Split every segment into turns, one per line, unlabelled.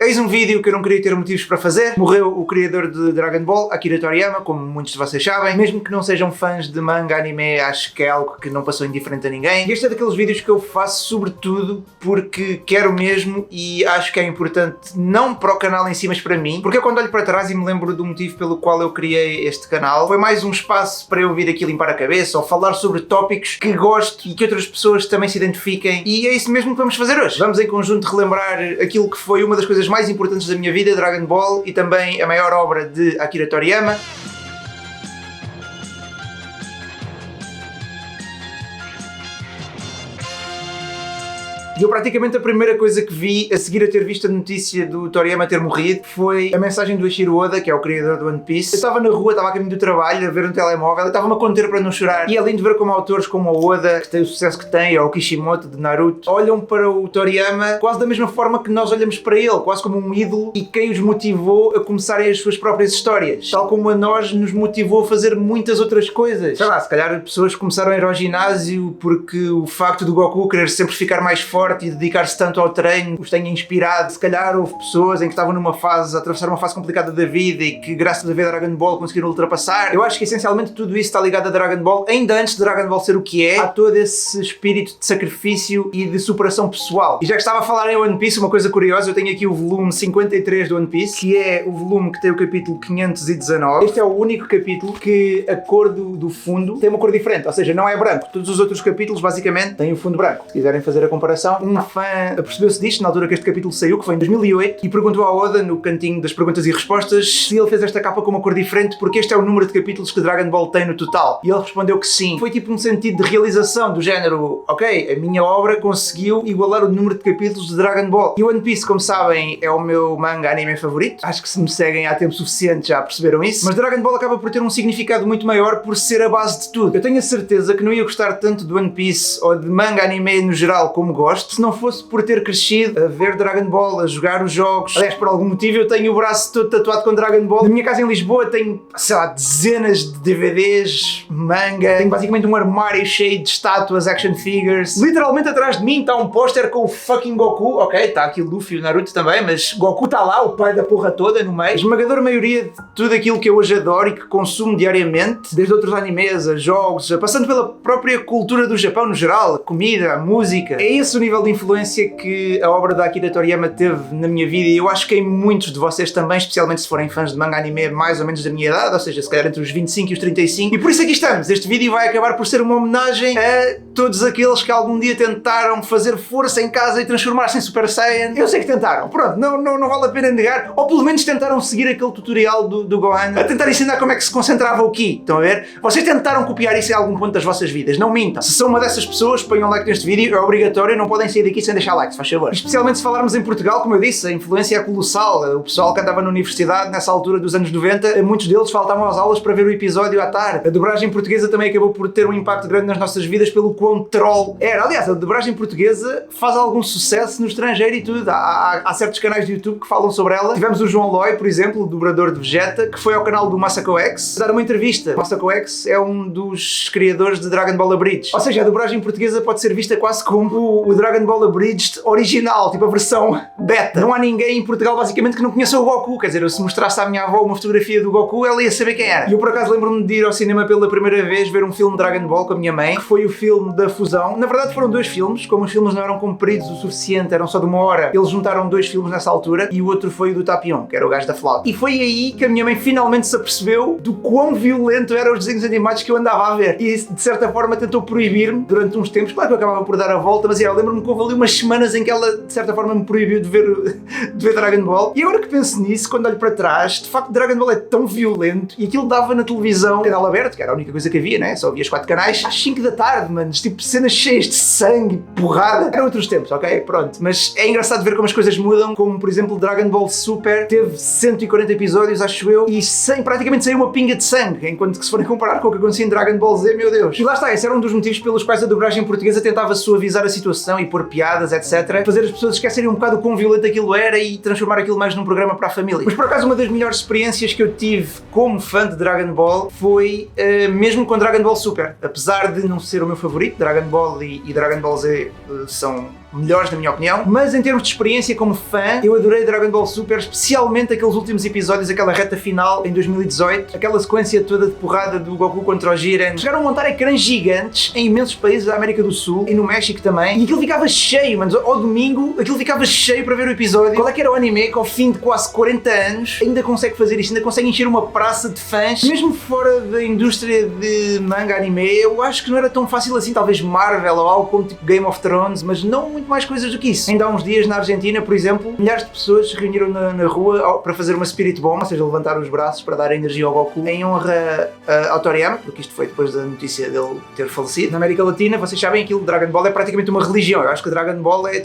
Eis um vídeo que eu não queria ter motivos para fazer. Morreu o criador de Dragon Ball, Akira Toriyama, como muitos de vocês sabem. Mesmo que não sejam fãs de manga, anime, acho que é algo que não passou indiferente a ninguém. E este é daqueles vídeos que eu faço sobretudo porque quero mesmo e acho que é importante, não para o canal em si, mas para mim. Porque eu quando olho para trás e me lembro do motivo pelo qual eu criei este canal, foi mais um espaço para eu vir aqui limpar a cabeça ou falar sobre tópicos que gosto e que outras pessoas também se identifiquem. E é isso mesmo que vamos fazer hoje. Vamos em conjunto relembrar aquilo que foi uma das coisas mais importantes da minha vida, Dragon Ball, e também a maior obra de Akira Toriyama. E eu praticamente a primeira coisa que vi a seguir a ter visto a notícia do Toriyama ter morrido foi a mensagem do Eiichiro Oda, que é o criador do One Piece. Eu estava na rua, estava a caminho do trabalho, a ver um telemóvel, e estava-me a conter para não chorar. E além de ver como autores como o Oda, que tem o sucesso que tem, ou o Kishimoto de Naruto, olham para o Toriyama quase da mesma forma que nós olhamos para ele, quase como um ídolo, e quem os motivou a começarem as suas próprias histórias. Tal como a nós nos motivou a fazer muitas outras coisas. Sei lá, se calhar pessoas começaram a ir ao ginásio porque o facto do Goku querer sempre ficar mais forte e dedicar-se tanto ao treino os tenha inspirado. Se calhar houve pessoas em que estavam numa fase, a atravessar uma fase complicada da vida e que graças a ver Dragon Ball conseguiram ultrapassar. Eu acho que essencialmente tudo isso está ligado a Dragon Ball. Ainda antes de Dragon Ball ser o que é, há todo esse espírito de sacrifício e de superação pessoal. E já que estava a falar em One Piece, uma coisa curiosa, eu tenho aqui o volume 53 do One Piece, que é o volume que tem o capítulo 519. Este é o único capítulo que a cor do fundo tem uma cor diferente, ou seja, não é branco. Todos os outros capítulos basicamente têm o fundo branco. Se quiserem fazer a comparação, um fã apercebeu-se disto na altura que este capítulo saiu, que foi em 2008, e perguntou ao Oda, no cantinho das perguntas e respostas, se ele fez esta capa com uma cor diferente porque este é o número de capítulos que Dragon Ball tem no total. E ele respondeu que sim. Foi tipo um sentido de realização, do género, ok, a minha obra conseguiu igualar o número de capítulos de Dragon Ball. E One Piece, como sabem, é o meu manga anime favorito. Acho que se me seguem há tempo suficiente já perceberam isso. Mas Dragon Ball acaba por ter um significado muito maior por ser a base de tudo. Eu tenho a certeza que não ia gostar tanto de One Piece ou de manga anime no geral como gosto, se não fosse por ter crescido a ver Dragon Ball, a jogar os jogos. Aliás, por algum motivo eu tenho o braço todo tatuado com Dragon Ball. Na minha casa em Lisboa tenho, sei lá, dezenas de DVDs, manga. Tenho basicamente um armário cheio de estátuas, action figures. Literalmente atrás de mim está um póster com o fucking Goku. Ok, está aqui o Luffy e o Naruto também, mas Goku está lá, o pai da porra toda no meio. A esmagadora maioria de tudo aquilo que eu hoje adoro e que consumo diariamente, desde outros animes, a jogos, passando pela própria cultura do Japão no geral, a comida, a música. É esse o nível de influência que a obra da Akira Toriyama teve na minha vida, e eu acho que em muitos de vocês também, especialmente se forem fãs de manga anime mais ou menos da minha idade, ou seja, se calhar entre os 25 e os 35. E por isso aqui estamos. Este vídeo vai acabar por ser uma homenagem a todos aqueles que algum dia tentaram fazer força em casa e transformar-se em Super Saiyan. Eu sei que tentaram. Pronto, não vale a pena negar. Ou pelo menos tentaram seguir aquele tutorial do Gohan, a tentar ensinar como é que se concentrava o Ki. Estão a ver? Vocês tentaram copiar isso em algum ponto das vossas vidas. Não mintam. Se são uma dessas pessoas, ponham like neste vídeo. É obrigatório. Não podem sair daqui sem deixar like, se faz favor. Especialmente se falarmos em Portugal, como eu disse, a influência é colossal. O pessoal que andava na universidade nessa altura dos anos 90, muitos deles faltavam às aulas para ver o episódio à tarde. A dobragem portuguesa também acabou por ter um impacto grande nas nossas vidas pelo quão troll era. Aliás, a dobragem portuguesa faz algum sucesso no estrangeiro e tudo. Há certos canais de YouTube que falam sobre ela. Tivemos o João Loy, por exemplo, o dobrador de Vegeta, que foi ao canal do Masako X dar uma entrevista. O Masako X é um dos criadores de Dragon Ball Abridged. Ou seja, a dobragem portuguesa pode ser vista quase como o Dragon Ball Abridged original, tipo a versão beta. Não há ninguém em Portugal basicamente que não conheça o Goku. Quer dizer, eu se mostrasse à minha avó uma fotografia do Goku, ela ia saber quem era. E eu por acaso lembro-me de ir ao cinema pela primeira vez ver um filme de Dragon Ball com a minha mãe, que foi o filme da fusão. Na verdade foram dois filmes, como os filmes não eram compridos o suficiente, eram só de uma hora, eles juntaram dois filmes nessa altura, e o outro foi o do Tapion, que era o gajo da flauta. E foi aí que a minha mãe finalmente se apercebeu do quão violento eram os desenhos animados que eu andava a ver. E de certa forma tentou proibir-me durante uns tempos. Claro que eu acabava por dar a volta, mas eu lembro-me que houve ali umas semanas em que ela de certa forma me proibiu de ver Dragon Ball. E agora que penso nisso, quando olho para trás, de facto Dragon Ball é tão violento, e aquilo dava na televisão, canal aberto, que era a única coisa que havia, né? Só havia os 4 canais, às 5 da tarde, manos, tipo cenas cheias de sangue, porrada. Eram outros tempos, ok? Pronto. Mas é engraçado ver como as coisas mudam, como por exemplo Dragon Ball Super teve 140 episódios, acho eu, e praticamente sem uma pinga de sangue, enquanto que se forem comparar com o que acontecia em Dragon Ball Z, meu Deus. E lá está, esse era um dos motivos pelos quais a dobragem portuguesa tentava suavizar a situação e pôr piadas, etc. Fazer as pessoas esquecerem um bocado o quão violento aquilo era e transformar aquilo mais num programa para a família. Mas por acaso uma das melhores experiências que eu tive como fã de Dragon Ball foi mesmo com Dragon Ball Super. Apesar de não ser o meu favorito, Dragon Ball e Dragon Ball Z são melhores na minha opinião, mas em termos de experiência como fã, eu adorei Dragon Ball Super, especialmente aqueles últimos episódios, aquela reta final em 2018, aquela sequência toda de porrada do Goku contra o Jiren. Chegaram a montar ecrãs gigantes em imensos países da América do Sul e no México também, e aquilo ficava cheio, mano. Ao domingo aquilo ficava cheio para ver o episódio. Qual é que era o anime que ao fim de quase 40 anos ainda consegue fazer isto, ainda consegue encher uma praça de fãs, mesmo fora da indústria de manga anime? Eu acho que não era tão fácil assim, talvez Marvel ou algo como tipo Game of Thrones, mas não muito mais coisas do que isso. Ainda há uns dias na Argentina, por exemplo, milhares de pessoas se reuniram na rua para fazer uma Spirit Bomb, ou seja, levantar os braços para dar energia ao Goku, em honra ao Toriyama, porque isto foi depois da notícia dele ter falecido. Na América Latina, vocês sabem, aquilo Dragon Ball é praticamente uma religião. Eu acho que Dragon Ball é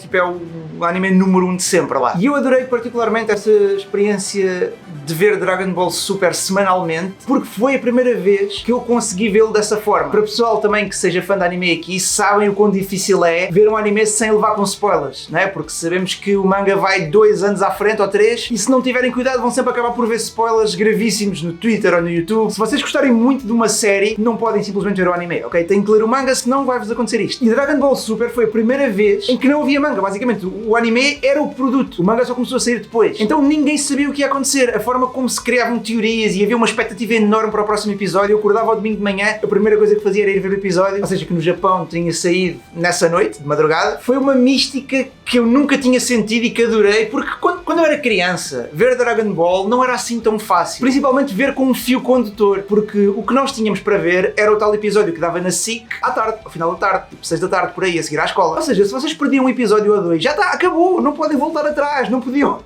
o anime número 1 de sempre lá. E eu adorei particularmente essa experiência de ver Dragon Ball Super semanalmente, porque foi a primeira vez que eu consegui vê-lo dessa forma. Para o pessoal também que seja fã de anime aqui, sabem o quão difícil é ver um anime sem levar com spoilers, não é? Porque sabemos que o manga vai 2 anos à frente ou 3, e se não tiverem cuidado vão sempre acabar por ver spoilers gravíssimos no Twitter ou no YouTube. Se vocês gostarem muito de uma série, não podem simplesmente ver o anime, ok? Têm que ler o manga, senão vai-vos acontecer isto. E Dragon Ball Super foi a primeira vez em que não havia manga. Basicamente, o anime era o produto. O manga só começou a sair depois. Então ninguém sabia o que ia acontecer. A forma como se criavam teorias e havia uma expectativa enorme para o próximo episódio. Eu acordava ao domingo de manhã, a primeira coisa que fazia era ir ver o episódio, ou seja, que no Japão tinha saído nessa noite, de madrugada. Foi uma mística que eu nunca tinha sentido e que adorei, porque quando eu era criança, ver Dragon Ball não era assim tão fácil. Principalmente ver com um fio condutor, porque o que nós tínhamos para ver era o tal episódio que dava na SIC à tarde, ao final da tarde, tipo 6 da tarde, por aí, a seguir à escola. Ou seja, se vocês perdiam um episódio ou 2, já está, acabou, não podem voltar atrás, não podiam.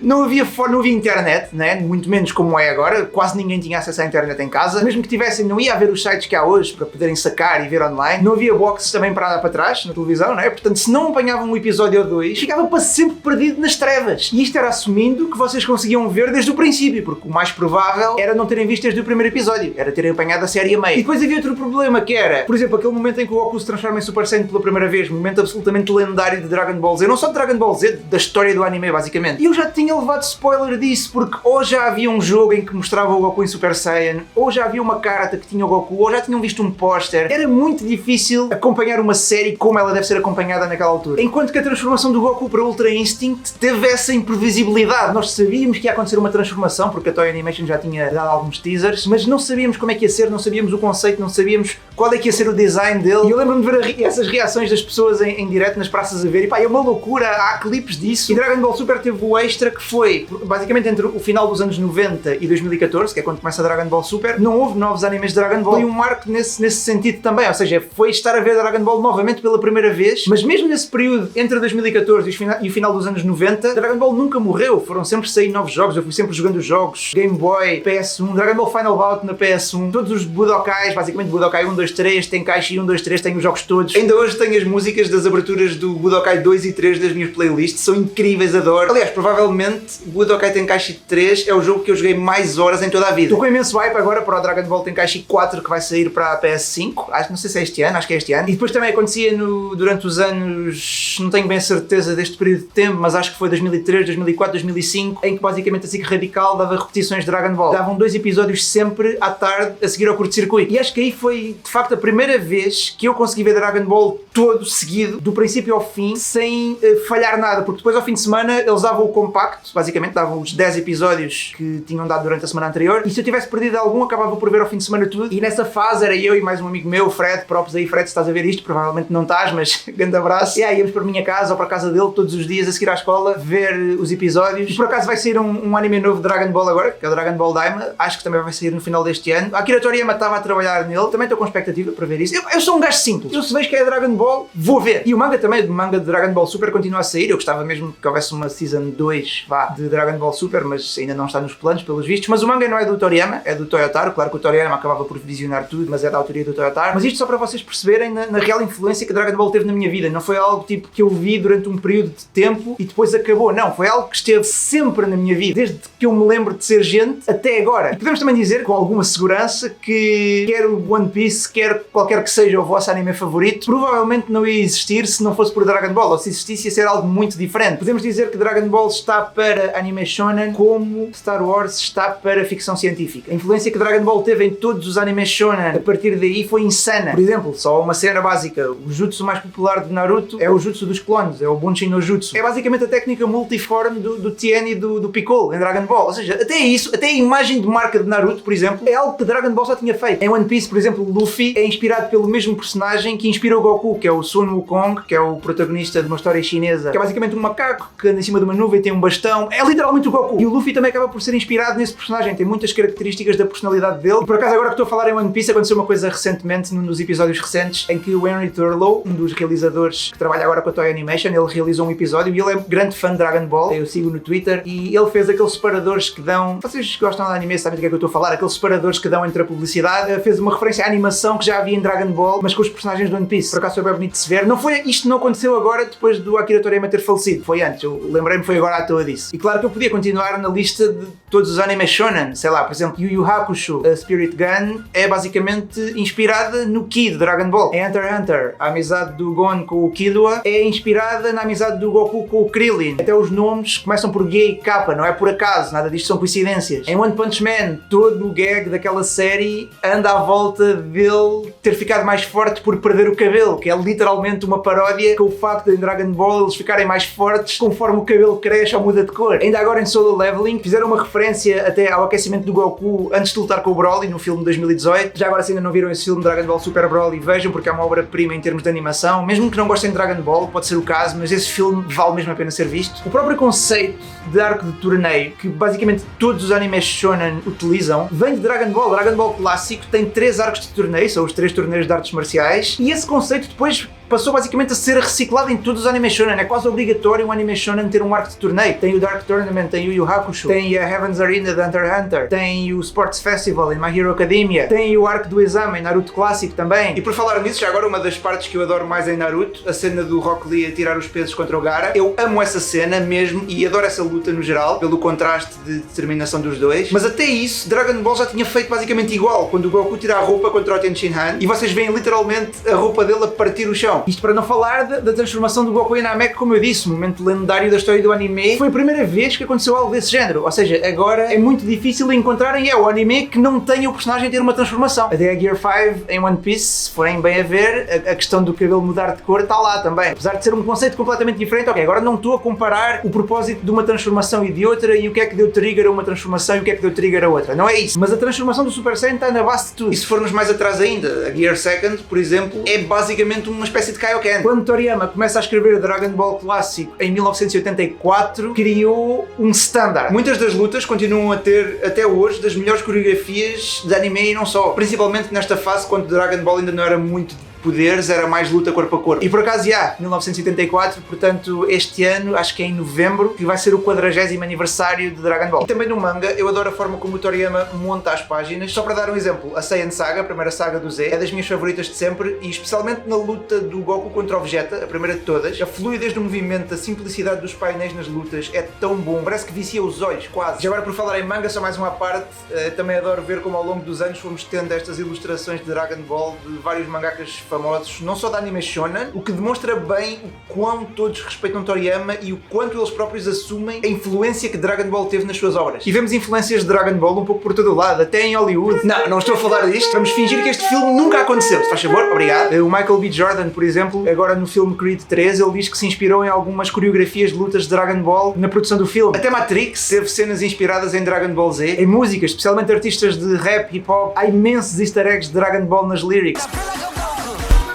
Não havia internet, né? Muito menos como é agora, quase ninguém tinha acesso à internet em casa. Mesmo que tivessem, não ia haver os sites que há hoje para poderem sacar e ver online. Não havia boxes também para dar para trás na televisão, né? Portanto, se não apanhavam um episódio ou 2, ficava para sempre perdido nas trevas. E isto era assumindo que vocês conseguiam ver desde o princípio, porque o mais provável era não terem visto desde o primeiro episódio, era terem apanhado a série a meio. E depois havia outro problema, que era, por exemplo, aquele momento em que o Goku se transforma em Super Saiyan pela primeira vez, momento absolutamente lendário de Dragon Ball Z, não só de Dragon Ball Z, da história do anime, basicamente. E eu já tinha levado spoiler disso, porque ou já havia um jogo em que mostrava o Goku em Super Saiyan, ou já havia uma carta que tinha o Goku, ou já tinham visto um póster. Era muito difícil acompanhar uma série como ela deve ser acompanhada naquela altura. Enquanto que a transformação do Goku para Ultra Instinct teve essa imprevisibilidade. Nós sabíamos que ia acontecer uma transformação, porque a Toei Animation já tinha dado alguns teasers, mas não sabíamos como é que ia ser, não sabíamos o conceito, não sabíamos qual é que ia ser o design dele. E eu lembro-me de ver essas reações das pessoas em direto nas praças a ver, e pá, é uma loucura, há clipes disso. E Dragon Ball Super teve o extra que foi, basicamente entre o final dos anos 90 e 2014, que é quando começa Dragon Ball Super, não houve novos animes de Dragon Ball, e um marco nesse sentido também, ou seja, foi estar a ver Dragon Ball novamente pela primeira vez, mas mesmo nesse período entre 2014 e o final dos anos 90, Dragon Ball nunca morreu, foram sempre sair novos jogos, eu fui sempre jogando os jogos, Game Boy, PS1, Dragon Ball Final Bout na PS1, todos os Budokais, basicamente Budokai 1, 2, 3, Tenkaichi 1, 2, 3, tenho os jogos todos. Ainda hoje tenho as músicas das aberturas do Budokai 2 e 3 das minhas playlists, são incríveis, adoro. Aliás, provavelmente Budokai Tenkaichi 3 é o jogo que eu joguei mais horas em toda a vida. Estou com imenso hype agora para o Dragon Ball Tenkaichi 4, que vai sair para a PS5, não sei se é este ano, acho que é este ano. E depois também acontecia durante os anos, não tenho bem a certeza deste período de tempo, mas acho que foi 2003, 2004, 2005, em que basicamente a SIC Radical dava repetições de Dragon Ball. Davam 2 episódios sempre à tarde a seguir ao curto-circuito. E acho que aí foi de facto a primeira vez que eu consegui ver Dragon Ball todo seguido, do princípio ao fim, sem falhar nada, porque depois ao fim de semana eles davam o compacto, basicamente davam os 10 episódios que tinham dado durante a semana anterior, e se eu tivesse perdido algum acabava por ver ao fim de semana tudo. E nessa fase era eu e mais um amigo meu, o Fred, próprios aí, Fred, se estás a ver isto, provavelmente não estás, mas grande abraço. E aí íamos para a minha casa ou para a casa dele todos os dias a seguir à escola, ver os episódios. E por acaso vai sair um anime novo de Dragon Ball agora, que é o Dragon Ball Daima, acho que também vai sair no final deste ano. A Akira Toriyama estava a trabalhar nele, também estou com expectativa para ver isso. Eu sou um gajo simples, eu se vejo que é Dragon Ball, vou ver. E o manga também, o manga de Dragon Ball Super continua a sair, eu gostava mesmo que houvesse uma Season 2 de Dragon Ball Super, mas ainda não está nos planos, pelos vistos. Mas o manga não é do Toriyama, é do Toyotaro, claro que o Toriyama acabava por visionar tudo, mas é da autoria do Toyotaro. Mas isto só para vocês perceberem na real influência que Dragon Ball teve na minha vida. Não foi algo tipo que eu vi durante um período de tempo e depois acabou, não, foi algo que esteve sempre na minha vida, desde que eu me lembro de ser gente até agora. E podemos também dizer com alguma segurança que quer o One Piece, quer qualquer que seja o vosso anime favorito, provavelmente não ia existir se não fosse por Dragon Ball, ou se existisse ia ser algo muito diferente. Podemos dizer que Dragon Ball está para anime shonen como Star Wars está para ficção científica. A influência que Dragon Ball teve em todos os animes shonen a partir daí foi insana. Por exemplo, só uma cena básica, o jutsu mais popular de Naruto É o jutsu dos clones, é o Bunshin no Jutsu. É basicamente a técnica multiforme do Tien e do Piccolo em Dragon Ball. Ou seja, até isso, até a imagem de marca de Naruto, por exemplo, é algo que Dragon Ball já tinha feito. Em One Piece, por exemplo, Luffy é inspirado pelo mesmo personagem que inspira o Goku, que é o Sun Wukong, que é o protagonista de uma história chinesa, que é basicamente um macaco que anda em cima de uma nuvem, tem um bastão. É literalmente o Goku. E o Luffy também acaba por ser inspirado nesse personagem, tem muitas características da personalidade dele. E por acaso, agora que estou a falar em One Piece, aconteceu uma coisa recentemente, num dos episódios recentes, em que o Henry Thurlow, um dos realizadores que trabalha agora com a Toei Animation, ele realizou um episódio e ele é grande fã de Dragon Ball, eu sigo no Twitter, e ele fez aqueles separadores que dão, vocês que gostam de anime sabem do que é que eu estou a falar, aqueles separadores que dão entre a publicidade, fez uma referência à animação que já havia em Dragon Ball, mas com os personagens do One Piece. Por acaso foi bem bonito de se ver. Isto não aconteceu agora depois do Akira Toriyama ter falecido, foi antes, eu lembrei-me, foi agora à toa disso. E claro que eu podia continuar na lista de todos os animes shonen, sei lá, por exemplo, Yu Yu Hakusho, a Spirit Gun é basicamente inspirada no Ki de Dragon Ball. Em Hunter x Hunter, a amizade do Gon com o Killua é inspirada na amizade do Goku com o Krillin. Até os nomes começam por G e K, não é por acaso, nada disto são coincidências. Em One Punch Man, todo o gag daquela série anda à volta dele ter ficado mais forte por perder o cabelo, que é literalmente uma paródia com o facto de em Dragon Ball eles ficarem mais fortes conforme o cabelo cresce ou muda de cor. Ainda agora em Solo Leveling fizeram uma referência até ao aquecimento do Goku antes de lutar com o Broly no filme de 2018. Já agora, se ainda não viram esse filme Dragon Ball Super Broly, vejam, porque é uma obra-prima em termos de animação. Mesmo que não gostem de Dragon Ball, pode ser o caso, mas esse filme vale mesmo a pena ser visto. O próprio conceito de arco de torneio, que basicamente todos os animes shonen utilizam, vem de Dragon Ball. Dragon Ball clássico tem 3 arcos de torneio, são os 3 torneios de artes marciais, e esse conceito depois passou basicamente a ser reciclado em todos os anime shonen. É quase obrigatório um anime shonen ter um arco de torneio. Tem o Dark Tournament, tem o Yu Yu Hakusho, tem a Heaven's Arena de Hunter x Hunter, tem o Sports Festival em My Hero Academia, tem o arco do exame em Naruto clássico também. E por falar nisso, já agora uma das partes que eu adoro mais em Naruto, a cena do Rock Lee a tirar os pesos contra o Gaara. Eu amo essa cena mesmo e adoro essa luta no geral, pelo contraste de determinação dos dois. Mas até isso, Dragon Ball já tinha feito basicamente igual, quando o Goku tira a roupa contra o Tenshinhan e vocês veem literalmente a roupa dele a partir o chão. Isto para não falar da transformação do Goku em Namek, como eu disse, um momento lendário da história do anime. Foi a primeira vez que aconteceu algo desse género. Ou seja, agora é muito difícil encontrarem o anime que não tenha o personagem ter uma transformação. Até a Gear 5 em One Piece, se forem bem a ver, a questão do cabelo mudar de cor está lá também. Apesar de ser um conceito completamente diferente, ok, agora não estou a comparar o propósito de uma transformação e de outra e o que é que deu trigger a uma transformação e o que é que deu trigger a outra. Não é isso. Mas a transformação do Super Saiyan está na base de tudo. E se formos mais atrás ainda, a Gear 2, por exemplo, é basicamente uma espécie de Kaioken. Quando Toriyama começa a escrever Dragon Ball clássico em 1984, criou um standard. Muitas das lutas continuam a ter, até hoje, das melhores coreografias de anime e não só. Principalmente nesta fase, quando Dragon Ball ainda não era muito poderes, era mais luta corpo a corpo. E por acaso, 1984, portanto, este ano, acho que é em novembro, que vai ser o 40º aniversário de Dragon Ball. E também no manga, eu adoro a forma como o Toriyama monta as páginas. Só para dar um exemplo, a Saiyan Saga, a primeira saga do Z, é das minhas favoritas de sempre, e especialmente na luta do Goku contra o Vegeta, a primeira de todas, a fluidez do movimento, a simplicidade dos painéis nas lutas é tão bom, parece que vicia os olhos, quase. Já agora, por falar em manga, só mais uma parte, também adoro ver como ao longo dos anos fomos tendo estas ilustrações de Dragon Ball de vários mangakas famosos, não só da anime shonen, o que demonstra bem o quão todos respeitam Toriyama e o quanto eles próprios assumem a influência que Dragon Ball teve nas suas obras. E vemos influências de Dragon Ball um pouco por todo o lado, até em Hollywood. Não estou a falar disto, vamos fingir que este filme nunca aconteceu, se faz favor, obrigado. O Michael B. Jordan, por exemplo, agora no filme Creed 3, ele diz que se inspirou em algumas coreografias de lutas de Dragon Ball na produção do filme. Até Matrix teve cenas inspiradas em Dragon Ball Z. Em músicas, especialmente artistas de rap, hip hop, há imensos easter eggs de Dragon Ball nas lyrics.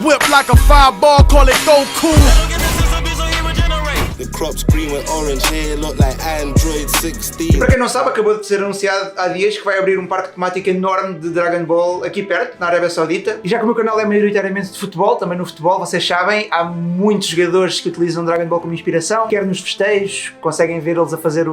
Whip like a fireball, call it Goku.
The crops green with orange hair look like Android 16.
E para quem não sabe, acabou de ser anunciado há dias que vai abrir um parque temático enorme de Dragon Ball aqui perto, na Arábia Saudita. E já que o meu canal é maioritariamente de futebol, também no futebol, vocês sabem, há muitos jogadores que utilizam Dragon Ball como inspiração, quer nos festejos, conseguem ver eles a fazer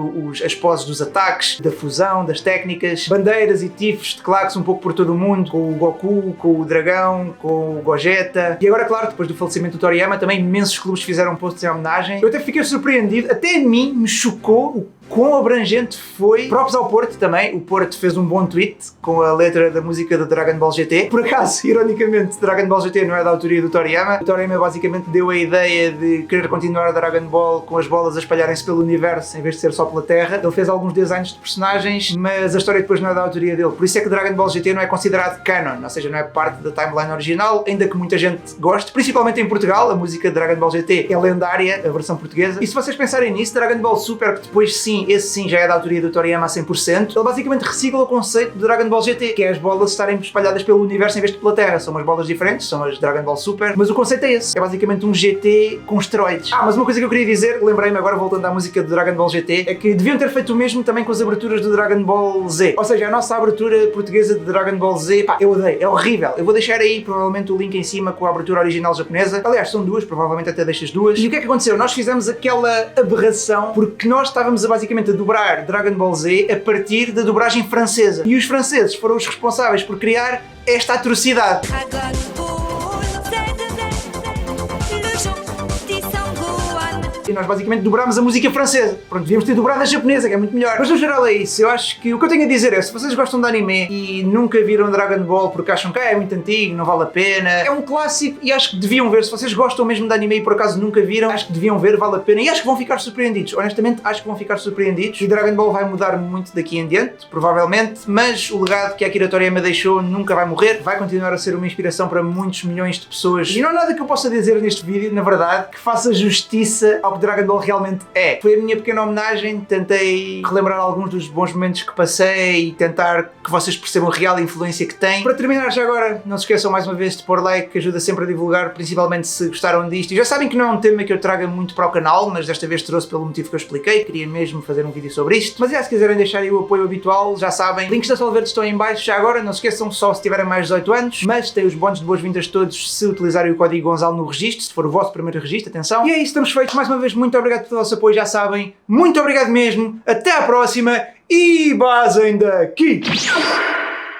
as poses dos ataques, da fusão, das técnicas, bandeiras e tifos de claques um pouco por todo o mundo, com o Goku, com o Dragão, com o Gogeta. E agora, claro, depois do falecimento do Toriyama, também imensos clubes fizeram posts em homenagem. Eu até fiquei surpreendido, até a mim me chocou o quão abrangente foi. Próprios ao Porto também. O Porto fez um bom tweet com a letra da música do Dragon Ball GT. Por acaso, ironicamente, Dragon Ball GT não é da autoria do Toriyama. O Toriyama basicamente deu a ideia de querer continuar a Dragon Ball com as bolas a espalharem-se pelo universo em vez de ser só pela Terra. Ele fez alguns designs de personagens, mas a história depois não é da autoria dele. Por isso é que Dragon Ball GT não é considerado canon, ou seja, não é parte da timeline original, ainda que muita gente goste, principalmente em Portugal. A música de Dragon Ball GT é lendária, a versão portuguesa. E se vocês pensarem nisso, Dragon Ball Super, que depois sim, esse sim já é da autoria do Toriyama a 100%, ele basicamente recicla o conceito de Dragon Ball GT, que é as bolas estarem espalhadas pelo universo em vez de pela Terra. São umas bolas diferentes, são as Dragon Ball Super, mas o conceito é esse. É basicamente um GT com esteroides. Mas uma coisa que eu queria dizer, lembrei-me agora voltando à música de Dragon Ball GT, é que deviam ter feito o mesmo também com as aberturas do Dragon Ball Z. Ou seja, a nossa abertura portuguesa de Dragon Ball Z, pá, eu odeio, é horrível. Eu vou deixar aí provavelmente o link em cima com a abertura original japonesa. Aliás, são duas, provavelmente até deixo as duas. E o que é que aconteceu? Nós fizemos aquela aberração porque nós estávamos basicamente a dobrar Dragon Ball Z a partir da dobragem francesa. E os franceses foram os responsáveis por criar esta atrocidade. E nós basicamente dobrámos a música francesa. Pronto, devíamos ter dobrado a japonesa, que é muito melhor. Mas no geral é isso. Eu acho que o que eu tenho a dizer é, se vocês gostam de anime e nunca viram Dragon Ball porque acham que é muito antigo, não vale a pena, é um clássico e acho que deviam ver. Se vocês gostam mesmo de anime e por acaso nunca viram, acho que deviam ver, vale a pena. E acho que vão ficar surpreendidos. Honestamente, acho que vão ficar surpreendidos. E Dragon Ball vai mudar muito daqui em diante, provavelmente, mas o legado que a Akira Toriyama deixou nunca vai morrer. Vai continuar a ser uma inspiração para muitos milhões de pessoas. E não há nada que eu possa dizer neste vídeo, na verdade, que faça justiça ao que Dragon Ball realmente é. Foi a minha pequena homenagem, tentei relembrar alguns dos bons momentos que passei e tentar que vocês percebam a real influência que tem. Para terminar já agora, não se esqueçam mais uma vez de pôr like, que ajuda sempre a divulgar, principalmente se gostaram disto. E já sabem que não é um tema que eu traga muito para o canal, mas desta vez trouxe pelo motivo que eu expliquei, queria mesmo fazer um vídeo sobre isto. Mas se quiserem deixar aí o apoio habitual, já sabem, links da Solverde estão aí em baixo. Já agora, não se esqueçam, só se tiverem mais de 18 anos, mas tem os bónus de boas-vindas todos se utilizarem o código Gonzalo no registro, se for o vosso primeiro registro, atenção. E é isso, estamos feitos. Mais uma vez, muito obrigado pelo vosso apoio, já sabem. Muito obrigado mesmo. Até à próxima e basem daqui!